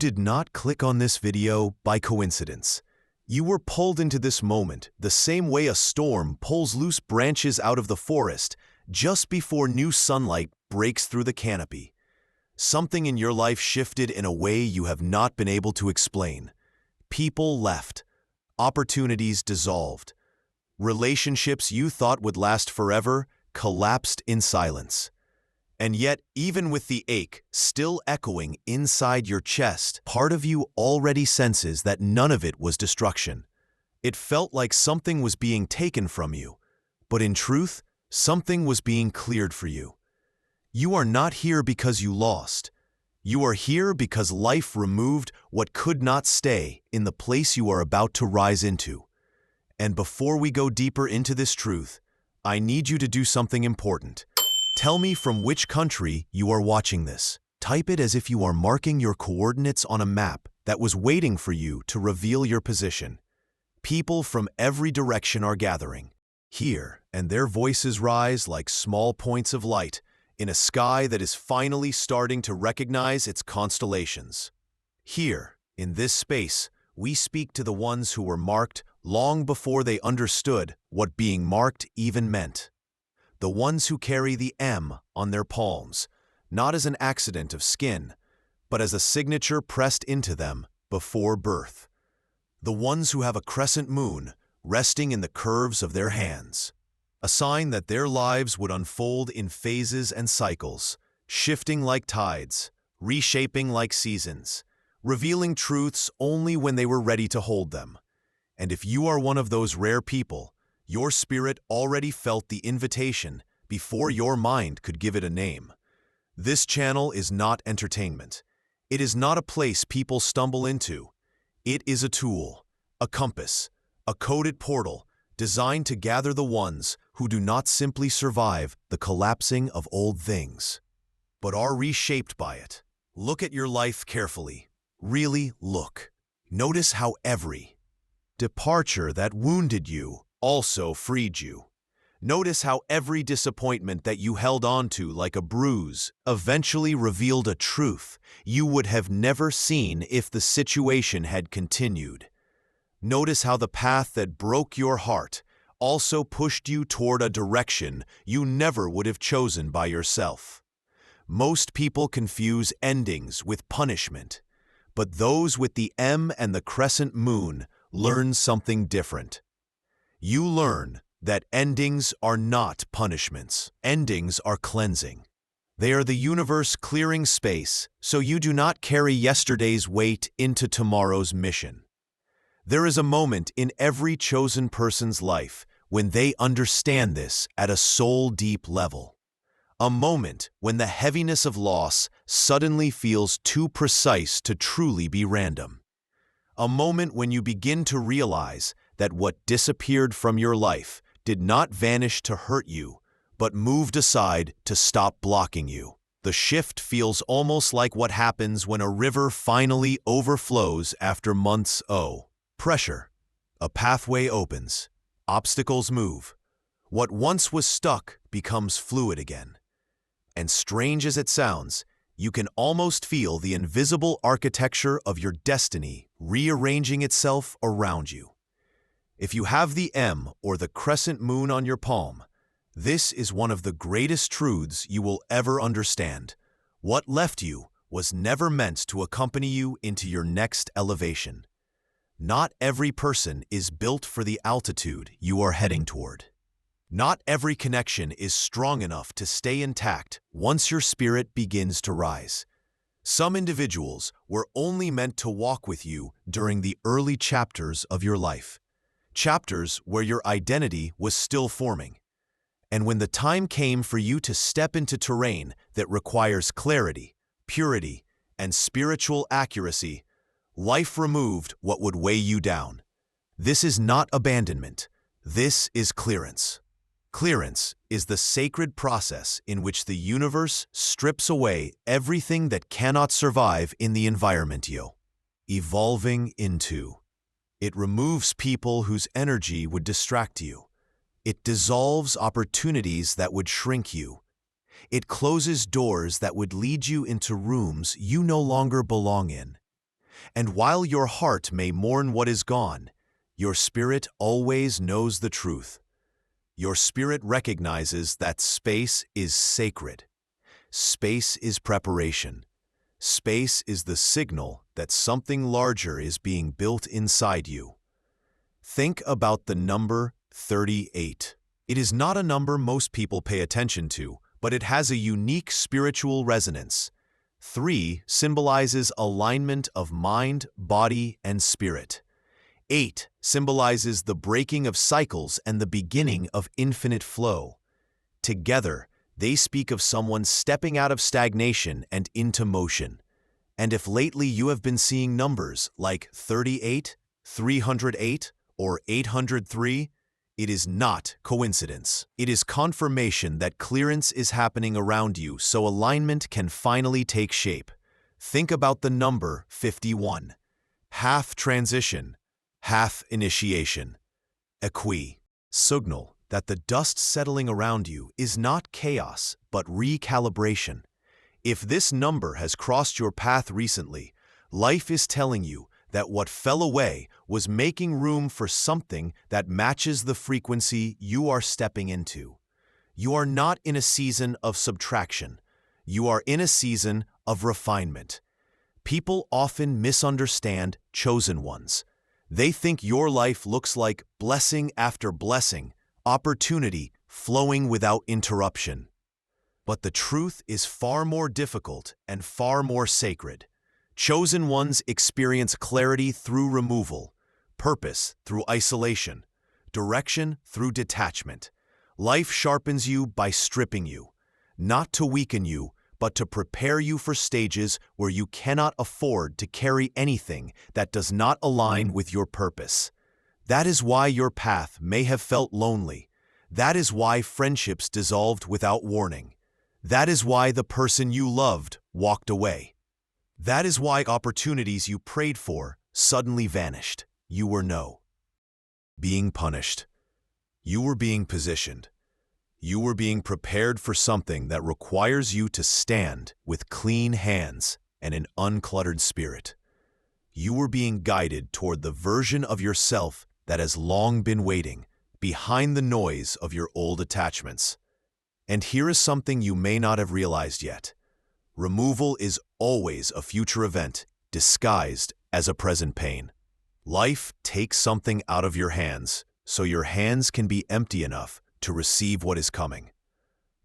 did not click on this video by coincidence. You were pulled into this moment the same way a storm pulls loose branches out of the forest just before new sunlight breaks through the canopy. Something in your life shifted in a way you have not been able to explain. People left. Opportunities dissolved. Relationships you thought would last forever collapsed in silence. And yet, even with the ache still echoing inside your chest, part of you already senses that none of it was destruction. It felt like something was being taken from you, but in truth, something was being cleared for you. You are not here because you lost. You are here because life removed what could not stay in the place you are about to rise into. And before we go deeper into this truth, I need you to do something important. Tell me from which country you are watching this. Type it as if you are marking your coordinates on a map that was waiting for you to reveal your position. People from every direction are gathering here, and their voices rise like small points of light in a sky that is finally starting to recognize its constellations. Here, in this space, we speak to the ones who were marked long before they understood what being marked even meant. The ones who carry the M on their palms, not as an accident of skin, but as a signature pressed into them before birth. The ones who have a crescent moon resting in the curves of their hands. A sign that their lives would unfold in phases and cycles, shifting like tides, reshaping like seasons, revealing truths only when they were ready to hold them. And if you are one of those rare people, your spirit already felt the invitation before your mind could give it a name. This channel is not entertainment. It is not a place people stumble into. It is a tool, a compass, a coded portal designed to gather the ones who do not simply survive the collapsing of old things, but are reshaped by it. Look at your life carefully. Really look. Notice how every departure that wounded you also freed you. Notice how every disappointment that you held on to like a bruise eventually revealed a truth you would have never seen if the situation had continued. Notice how the path that broke your heart also pushed you toward a direction you never would have chosen by yourself. Most people confuse endings with punishment, but those with the M and the crescent moon learn something different. You learn that endings are not punishments. Endings are cleansing. They are the universe clearing space so you do not carry yesterday's weight into tomorrow's mission. There is a moment in every chosen person's life when they understand this at a soul-deep level. A moment when the heaviness of loss suddenly feels too precise to truly be random. A moment when you begin to realize that what disappeared from your life did not vanish to hurt you, but moved aside to stop blocking you. The shift feels almost like what happens when a river finally overflows after months of pressure. A pathway opens. Obstacles move. What once was stuck becomes fluid again. And strange as it sounds, you can almost feel the invisible architecture of your destiny rearranging itself around you. If you have the M or the crescent moon on your palm, this is one of the greatest truths you will ever understand. What left you was never meant to accompany you into your next elevation. Not every person is built for the altitude you are heading toward. Not every connection is strong enough to stay intact once your spirit begins to rise. Some individuals were only meant to walk with you during the early chapters of your life, chapters where your identity was still forming. And when the time came for you to step into terrain that requires clarity, purity, and spiritual accuracy, life removed what would weigh you down. This is not abandonment. This is clearance. Clearance is the sacred process in which the universe strips away everything that cannot survive in the environment you're evolving into. It removes people whose energy would distract you. It dissolves opportunities that would shrink you. It closes doors that would lead you into rooms you no longer belong in. And while your heart may mourn what is gone, your spirit always knows the truth. Your spirit recognizes that space is sacred. Space is preparation. Space is the signal that something larger is being built inside you. Think about the number 38. It is not a number most people pay attention to, but it has a unique spiritual resonance. 3 symbolizes alignment of mind, body, and spirit. 8 symbolizes the breaking of cycles and the beginning of infinite flow. Together, they speak of someone stepping out of stagnation and into motion. And if lately you have been seeing numbers like 38, 308, or 803, it is not coincidence. It is confirmation that clearance is happening around you so alignment can finally take shape. Think about the number 51. Half transition, half initiation. Equi. Signal that the dust settling around you is not chaos, but recalibration. If this number has crossed your path recently, life is telling you that what fell away was making room for something that matches the frequency you are stepping into. You are not in a season of subtraction. You are in a season of refinement. People often misunderstand chosen ones. They think your life looks like blessing after blessing, opportunity flowing without interruption. But the truth is far more difficult and far more sacred. Chosen ones experience clarity through removal, purpose through isolation, direction through detachment. Life sharpens you by stripping you, not to weaken you, but to prepare you for stages where you cannot afford to carry anything that does not align with your purpose. That is why your path may have felt lonely. That is why friendships dissolved without warning. That is why the person you loved walked away. That is why opportunities you prayed for suddenly vanished. You were being punished. You were being positioned. You were being prepared for something that requires you to stand with clean hands and an uncluttered spirit. You were being guided toward the version of yourself that has long been waiting, behind the noise of your old attachments. And here is something you may not have realized yet. Removal is always a future event, disguised as a present pain. Life takes something out of your hands, so your hands can be empty enough to receive what is coming.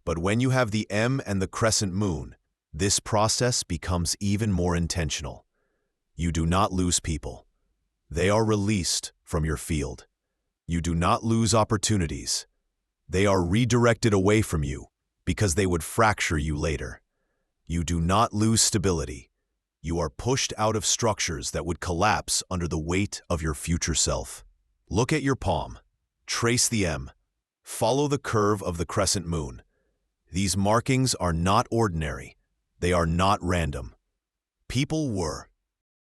But when you have the M and the crescent moon, this process becomes even more intentional. You do not lose people. They are released from your field. You do not lose opportunities. They are redirected away from you because they would fracture you later. You do not lose stability. You are pushed out of structures that would collapse under the weight of your future self. Look at your palm. Trace the M. Follow the curve of the crescent moon. These markings are not ordinary. They are not random. People were.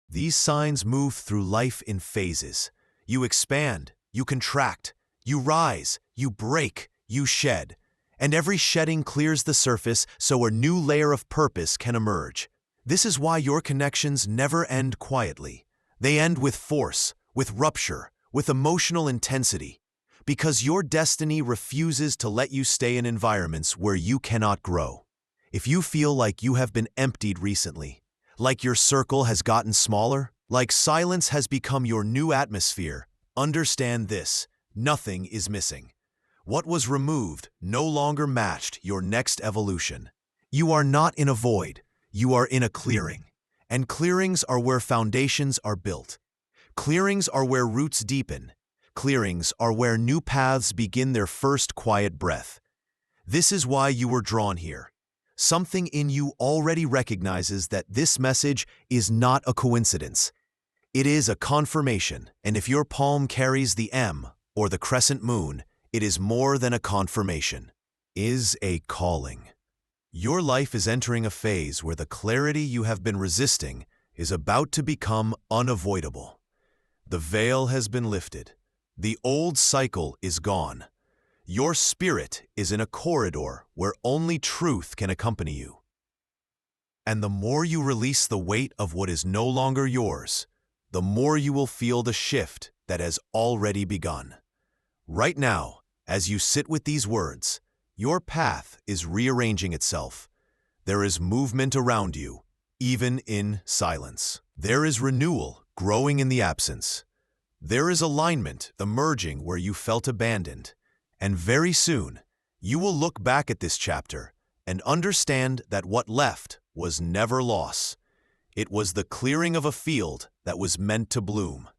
These signs move through life in phases. You expand, you contract, you rise, you break, you shed. And every shedding clears the surface so a new layer of purpose can emerge. This is why your connections never end quietly. They end with force, with rupture, with emotional intensity. Because your destiny refuses to let you stay in environments where you cannot grow. If you feel like you have been emptied recently, like your circle has gotten smaller, like silence has become your new atmosphere, understand this: nothing is missing. What was removed no longer matched your next evolution. You are not in a void, you are in a clearing. And clearings are where foundations are built. Clearings are where roots deepen. Clearings are where new paths begin their first quiet breath. This is why you were drawn here. Something in you already recognizes that this message is not a coincidence. It is a confirmation, and if your palm carries the M, or the crescent moon, it is more than a confirmation. Is a calling. Your life is entering a phase where the clarity you have been resisting is about to become unavoidable. The veil has been lifted. The old cycle is gone. Your spirit is in a corridor where only truth can accompany you. And the more you release the weight of what is no longer yours, the more you will feel the shift that has already begun. Right now, as you sit with these words, your path is rearranging itself. There is movement around you, even in silence. There is renewal growing in the absence. There is alignment emerging where you felt abandoned. And very soon, you will look back at this chapter and understand that what left was never loss. It was the clearing of a field that was meant to bloom.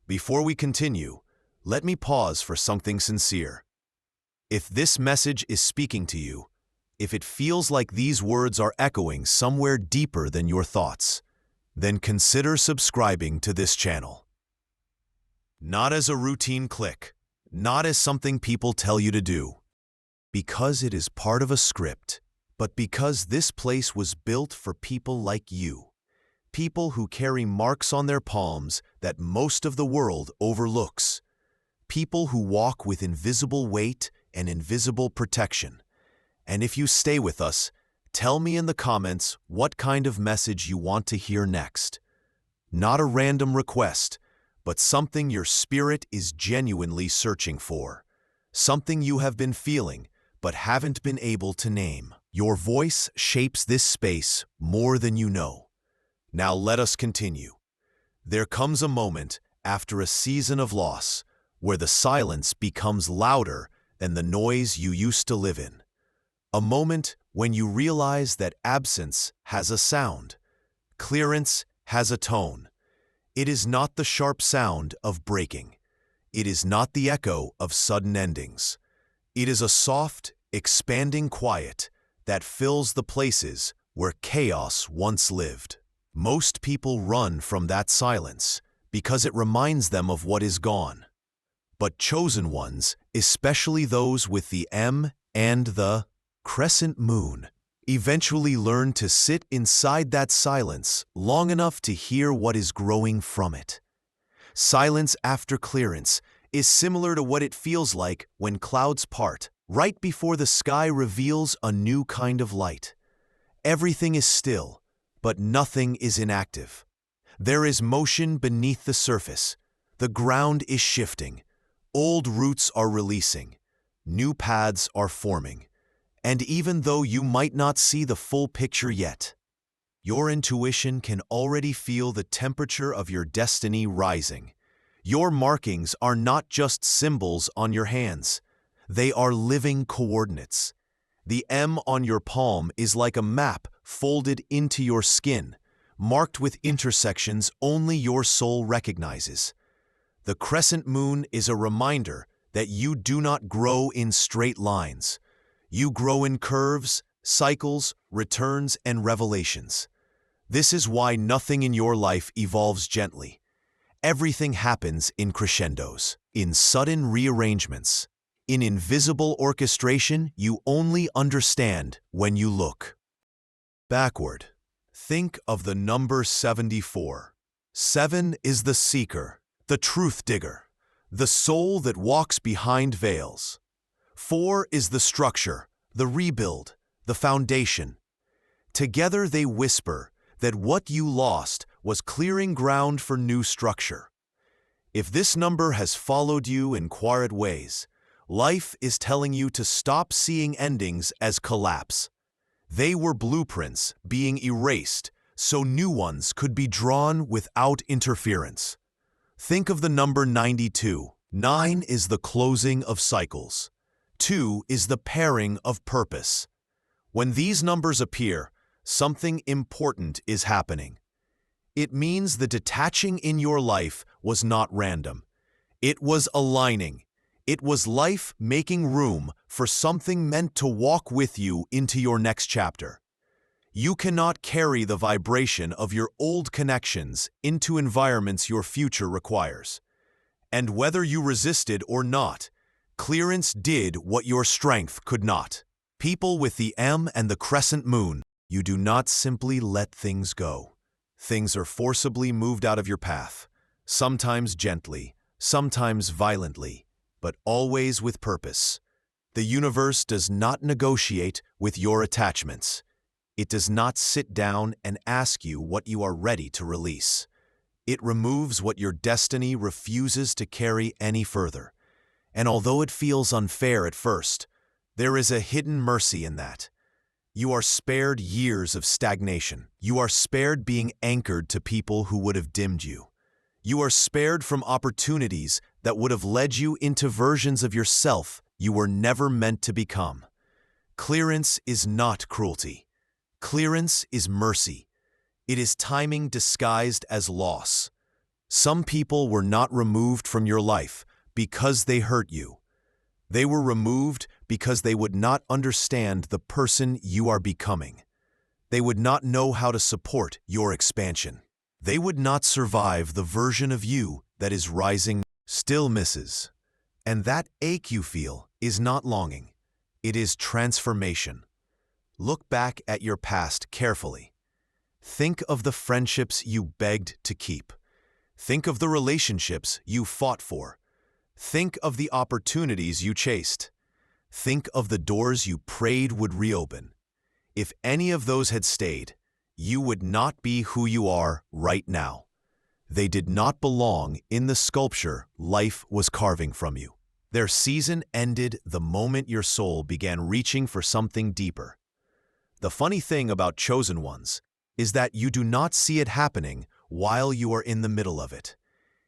Before we continue, let me pause for something sincere. If this message is speaking to you, if it feels like these words are echoing somewhere deeper than your thoughts, then consider subscribing to this channel. Not as a routine click, not as something people tell you to do, because it is part of a script, but because this place was built for people like you, people who carry marks on their palms that most of the world overlooks, people who walk with invisible weight and invisible protection. And if you stay with us, tell me in the comments what kind of message you want to hear next. Not a random request, but something your spirit is genuinely searching for, something you have been feeling but haven't been able to name. Your voice shapes this space more than you know. Now let us continue. There comes a moment after a season of loss where the silence becomes louder than the noise you used to live in. A moment when you realize that absence has a sound, clearance has a tone. It is not the sharp sound of breaking. It is not the echo of sudden endings. It is a soft, expanding quiet that fills the places where chaos once lived. Most people run from that silence because it reminds them of what is gone. But chosen ones, especially those with the M and the crescent moon, eventually learn to sit inside that silence long enough to hear what is growing from it. Silence after clearance is similar to what it feels like when clouds part, right before the sky reveals a new kind of light. Everything is still, but nothing is inactive. There is motion beneath the surface. The ground is shifting. Old roots are releasing. New paths are forming. And even though you might not see the full picture yet, your intuition can already feel the temperature of your destiny rising. Your markings are not just symbols on your hands. They are living coordinates. The M on your palm is like a map folded into your skin, marked with intersections only your soul recognizes. The crescent moon is a reminder that you do not grow in straight lines. You grow in curves, cycles, returns, and revelations. This is why nothing in your life evolves gently. Everything happens in crescendos, in sudden rearrangements, in invisible orchestration you only understand when you look backward. Think of the number 74. 7 is the seeker, the truth digger, the soul that walks behind veils. 4 is the structure, the rebuild, the foundation. Together they whisper that what you lost was clearing ground for new structure. If this number has followed you in quiet ways, life is telling you to stop seeing endings as collapse. They were blueprints being erased so new ones could be drawn without interference. Think of the number 92. 9 is the closing of cycles. 2 is the pairing of purpose. When these numbers appear, something important is happening. It means the detaching in your life was not random. It was aligning. It was life making room for something meant to walk with you into your next chapter. You cannot carry the vibration of your old connections into environments your future requires. And whether you resisted or not, clearance did what your strength could not. People with the M and the crescent moon, you do not simply let things go. Things are forcibly moved out of your path, sometimes gently, sometimes violently, but always with purpose. The universe does not negotiate with your attachments. It does not sit down and ask you what you are ready to release. It removes what your destiny refuses to carry any further. And although it feels unfair at first, there is a hidden mercy in that. You are spared years of stagnation. You are spared being anchored to people who would have dimmed you. You are spared from opportunities that would have led you into versions of yourself you were never meant to become. Clearance is not cruelty. Clearance is mercy. It is timing disguised as loss. Some people were not removed from your life because they hurt you. They were removed because they would not understand the person you are becoming. They would not know how to support your expansion. They would not survive the version of you that is rising, still misses. And that ache you feel is not longing. It is transformation. Look back at your past carefully. Think of the friendships you begged to keep. Think of the relationships you fought for. Think of the opportunities you chased. Think of the doors you prayed would reopen. If any of those had stayed, you would not be who you are right now. They did not belong in the sculpture life was carving from you. Their season ended the moment your soul began reaching for something deeper. The funny thing about chosen ones is that you do not see it happening while you are in the middle of it.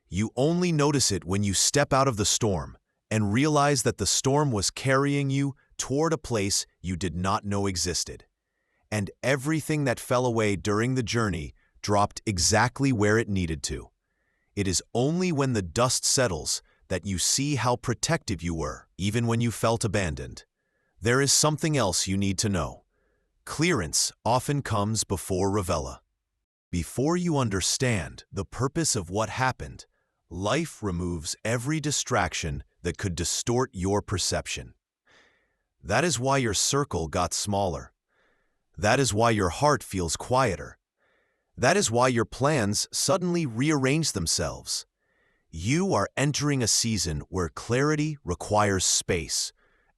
You only notice it when you step out of the storm and realize that the storm was carrying you toward a place you did not know existed. And everything that fell away during the journey dropped exactly where it needed to. It is only when the dust settles that you see how protective you were, even when you felt abandoned. There is something else you need to know. Clearance often comes before reveal. Before you understand the purpose of what happened, life removes every distraction that could distort your perception. That is why your circle got smaller. That is why your heart feels quieter. That is why your plans suddenly rearrange themselves. You are entering a season where clarity requires space,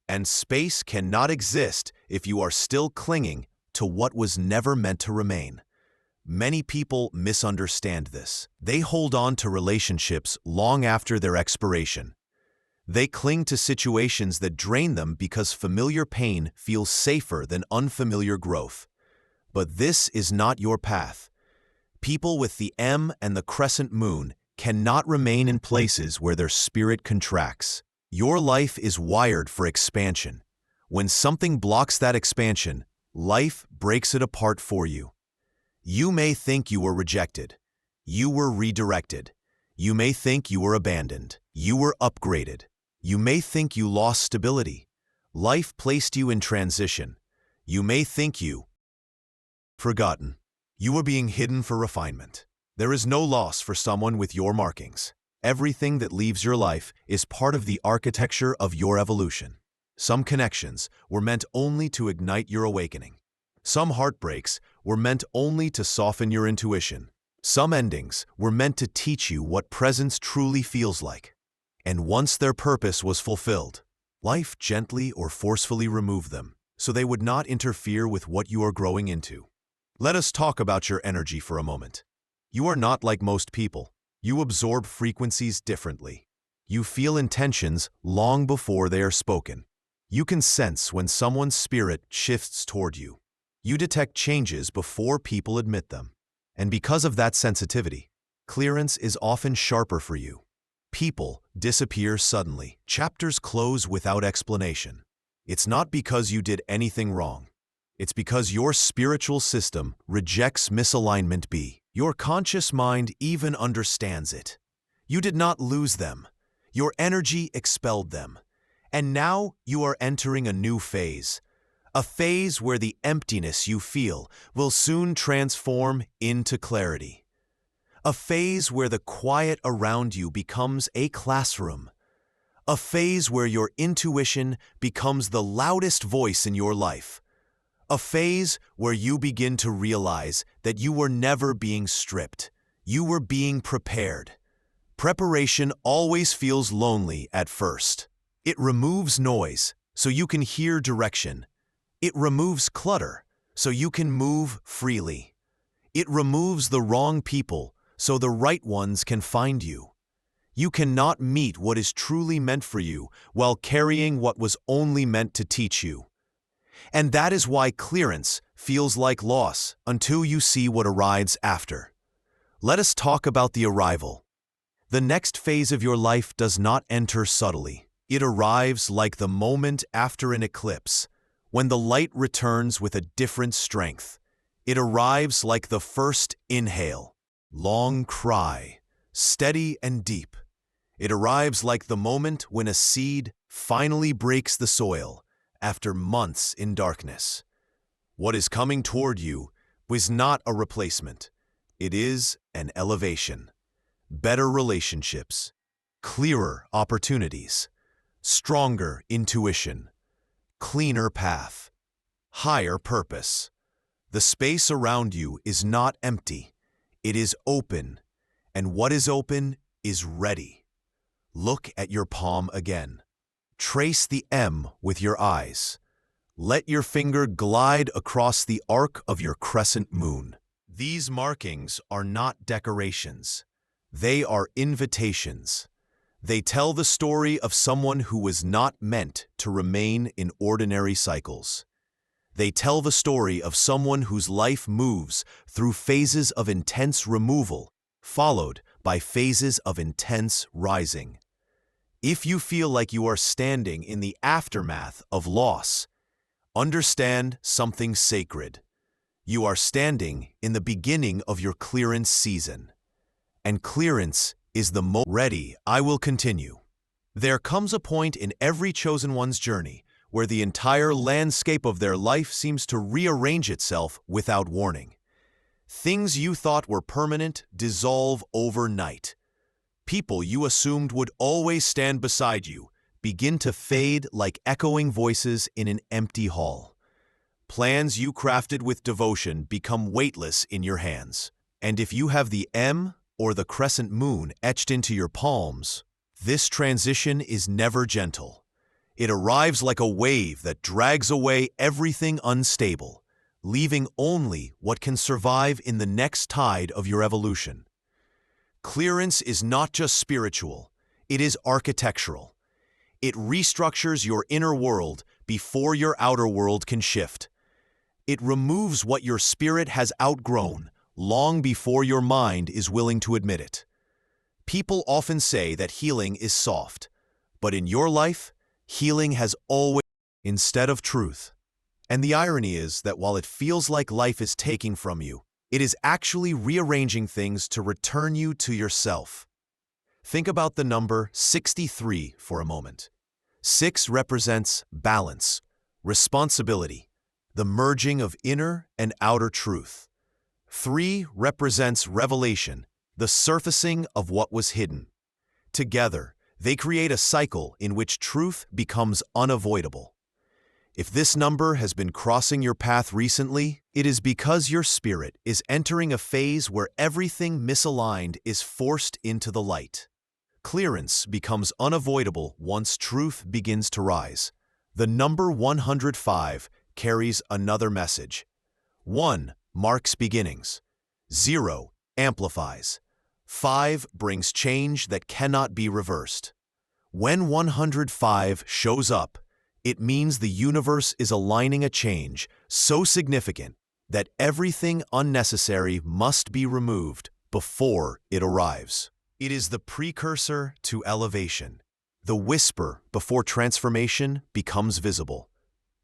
and space cannot exist if you are still clinging to what was never meant to remain. Many people misunderstand this. They hold on to relationships long after their expiration. They cling to situations that drain them because familiar pain feels safer than unfamiliar growth. But this is not your path. People with the M and the crescent moon cannot remain in places where their spirit contracts. Your life is wired for expansion. When something blocks that expansion, life breaks it apart for you. You may think you were rejected. You were redirected. You may think you were abandoned. You were upgraded. You may think you lost stability. Life placed you in transition. You may think you forgotten. You were being hidden for refinement. There is no loss for someone with your markings. Everything that leaves your life is part of the architecture of your evolution. Some connections were meant only to ignite your awakening. Some heartbreaks were meant only to soften your intuition. Some endings were meant to teach you what presence truly feels like. And once their purpose was fulfilled, life gently or forcefully removed them, so they would not interfere with what you are growing into. Let us talk about your energy for a moment. You are not like most people. You absorb frequencies differently. You feel intentions long before they are spoken. You can sense when someone's spirit shifts toward you. You detect changes before people admit them. And because of that sensitivity, clearance is often sharper for you. People disappear suddenly. Chapters close without explanation. It's not because you did anything wrong. It's because your spiritual system rejects misalignment B. Your conscious mind even understands it. You did not lose them. Your energy expelled them. And now you are entering a new phase. A phase where the emptiness you feel will soon transform into clarity. A phase where the quiet around you becomes a classroom. A phase where your intuition becomes the loudest voice in your life. A phase where you begin to realize that you were never being stripped. You were being prepared. Preparation always feels lonely at first. It removes noise so you can hear direction. It removes clutter so you can move freely. It removes the wrong people so the right ones can find you. You cannot meet what is truly meant for you while carrying what was only meant to teach you. And that is why clearance feels like loss until you see what arrives after. Let us talk about the arrival. The next phase of your life does not enter subtly. It arrives like the moment after an eclipse, when the light returns with a different strength. It arrives like the first inhale, long cry, steady and deep. It arrives like the moment when a seed finally breaks the soil after months in darkness. What is coming toward you was not a replacement. It is an elevation. Better relationships, clearer opportunities, stronger intuition, cleaner path, higher purpose. The space around you is not empty. It is open, and what is open is ready. Look at your palm again. Trace the M with your eyes. Let your finger glide across the arc of your crescent moon. These markings are not decorations. They are invitations. They tell the story of someone who was not meant to remain in ordinary cycles. They tell the story of someone whose life moves through phases of intense removal, followed by phases of intense rising. If you feel like you are standing in the aftermath of loss, understand something sacred. You are standing in the beginning of your clearance season. And clearance is the most ready. I will continue. There comes a point in every chosen one's journey where the entire landscape of their life seems to rearrange itself without warning. Things you thought were permanent dissolve overnight. People you assumed would always stand beside you begin to fade like echoing voices in an empty hall. Plans you crafted with devotion become weightless in your hands. And if you have the M or the crescent moon etched into your palms, this transition is never gentle. It arrives like a wave that drags away everything unstable, leaving only what can survive in the next tide of your evolution. Clearance is not just spiritual, it is architectural. It restructures your inner world before your outer world can shift. It removes what your spirit has outgrown long before your mind is willing to admit it. People often say that healing is soft, but in your life, healing has always been instead of truth. And the irony is that while it feels like life is taking from you, it is actually rearranging things to return you to yourself. Think about the number 63 for a moment. 6 represents balance, responsibility, the merging of inner and outer truth. 3 represents revelation, the surfacing of what was hidden. Together, they create a cycle in which truth becomes unavoidable. If this number has been crossing your path recently, it is because your spirit is entering a phase where everything misaligned is forced into the light. Clearance becomes unavoidable once truth begins to rise. The number 105 carries another message. 1 marks beginnings. 0 amplifies. 5 brings change that cannot be reversed. When 105 shows up, it means the universe is aligning a change so significant that everything unnecessary must be removed before it arrives. It is the precursor to elevation, the whisper before transformation becomes visible.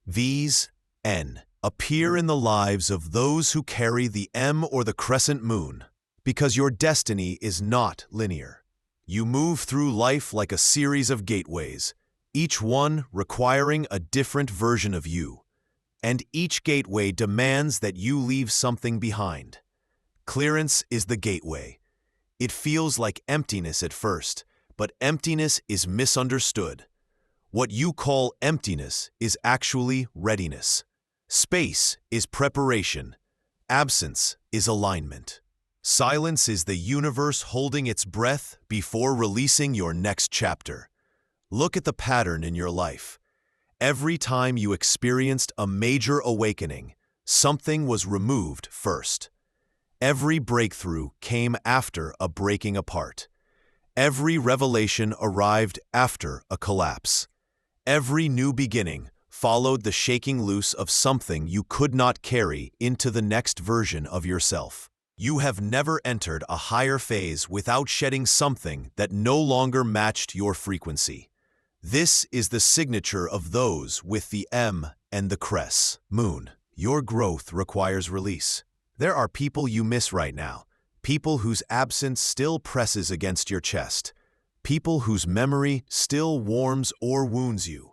These N appear in the lives of those who carry the M or the crescent moon, because your destiny is not linear. You move through life like a series of gateways, each one requiring a different version of you, and each gateway demands that you leave something behind. Clearance is the gateway. It feels like emptiness at first, but emptiness is misunderstood. What you call emptiness is actually readiness. Space is preparation. Absence is alignment. Silence is the universe holding its breath before releasing your next chapter. Look at the pattern in your life. Every time you experienced a major awakening, Something was removed first. Every breakthrough came after a breaking apart. Every revelation arrived after a collapse. Every new beginning followed the shaking loose of something you could not carry into the next version of yourself. You have never entered a higher phase without shedding something that no longer matched your frequency. This is the signature of those with the M and the crescent moon. Your growth requires release. There are people you miss right now, people whose absence still presses against your chest, people whose memory still warms or wounds you.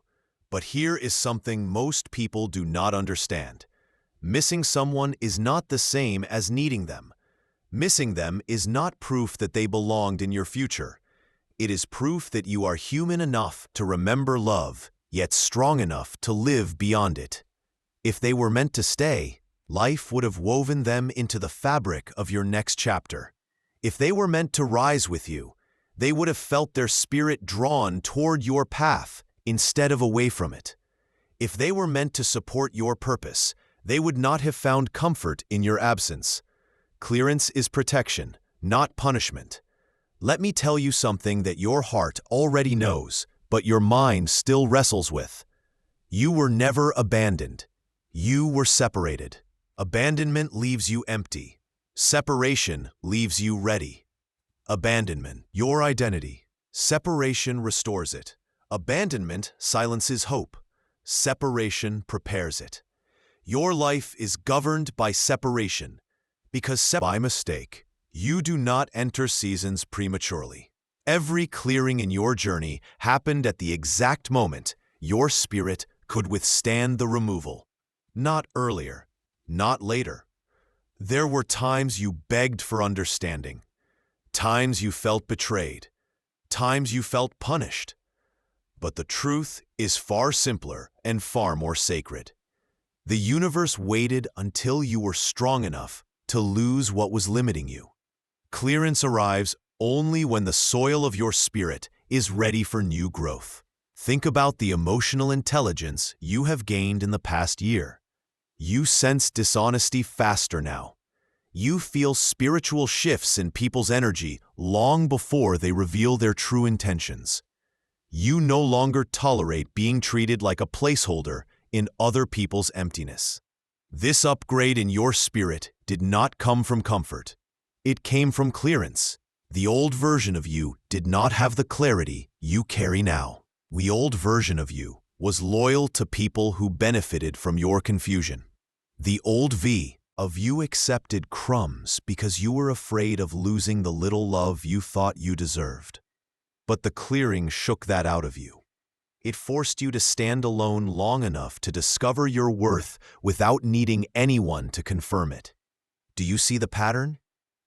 But here is something most people do not understand. Missing someone is not the same as needing them. Missing them is not proof that they belonged in your future. It is proof that you are human enough to remember love, yet strong enough to live beyond it. If they were meant to stay, life would have woven them into the fabric of your next chapter. If they were meant to rise with you, they would have felt their spirit drawn toward your path instead of away from it. If they were meant to support your purpose, they would not have found comfort in your absence. Clearance is protection, not punishment. Let me tell you something that your heart already knows, but your mind still wrestles with. You were never abandoned. You were separated. Abandonment leaves you empty. Separation leaves you ready. Abandonment, your identity. Separation restores it. Abandonment silences hope. Separation prepares it. Your life is governed by separation, because by mistake, you do not enter seasons prematurely. Every clearing in your journey happened at the exact moment your spirit could withstand the removal. Not earlier, not later. There were times you begged for understanding, times you felt betrayed, times you felt punished. But the truth is far simpler and far more sacred. The universe waited until you were strong enough to lose what was limiting you. Clearance arrives only when the soil of your spirit is ready for new growth. Think about the emotional intelligence you have gained in the past year. You sense dishonesty faster now. You feel spiritual shifts in people's energy long before they reveal their true intentions. You no longer tolerate being treated like a placeholder in other people's emptiness. This upgrade in your spirit did not come from comfort. It came from clearance. The old version of you did not have the clarity you carry now. The old version of you was loyal to people who benefited from your confusion. The old V of you accepted crumbs because you were afraid of losing the little love you thought you deserved. But the clearing shook that out of you. It forced you to stand alone long enough to discover your worth without needing anyone to confirm it. Do you see the pattern?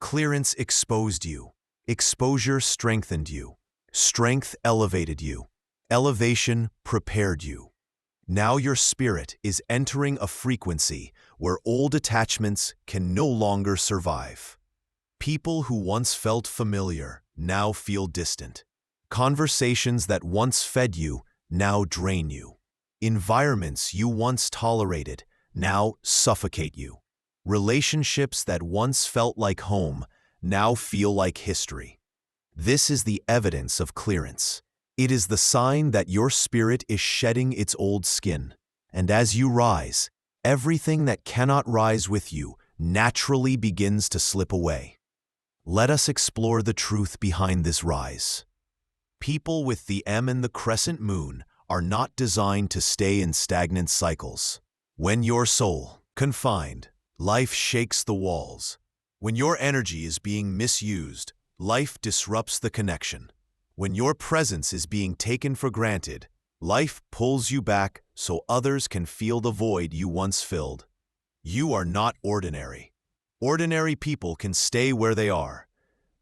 Clearance exposed you. Exposure strengthened you. Strength elevated you. Elevation prepared you. Now your spirit is entering a frequency where old attachments can no longer survive. People who once felt familiar now feel distant. Conversations that once fed you now drain you. Environments you once tolerated now suffocate you. Relationships that once felt like home now feel like history. This is the evidence of clearance. It is the sign that your spirit is shedding its old skin, and as you rise, everything that cannot rise with you naturally begins to slip away. Let us explore the truth behind this rise. People with the M and the crescent moon are not designed to stay in stagnant cycles. When your soul confined, life shakes the walls. When your energy is being misused, life disrupts the connection. When your presence is being taken for granted, life pulls you back so others can feel the void you once filled. You are not ordinary. Ordinary people can stay where they are,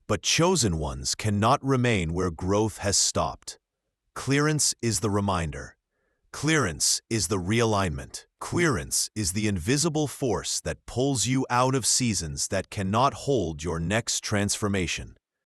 but chosen ones cannot remain where growth has stopped. Clearance is the reminder. Clearance is the realignment. Clearance is the invisible force that pulls you out of seasons that cannot hold your next transformation.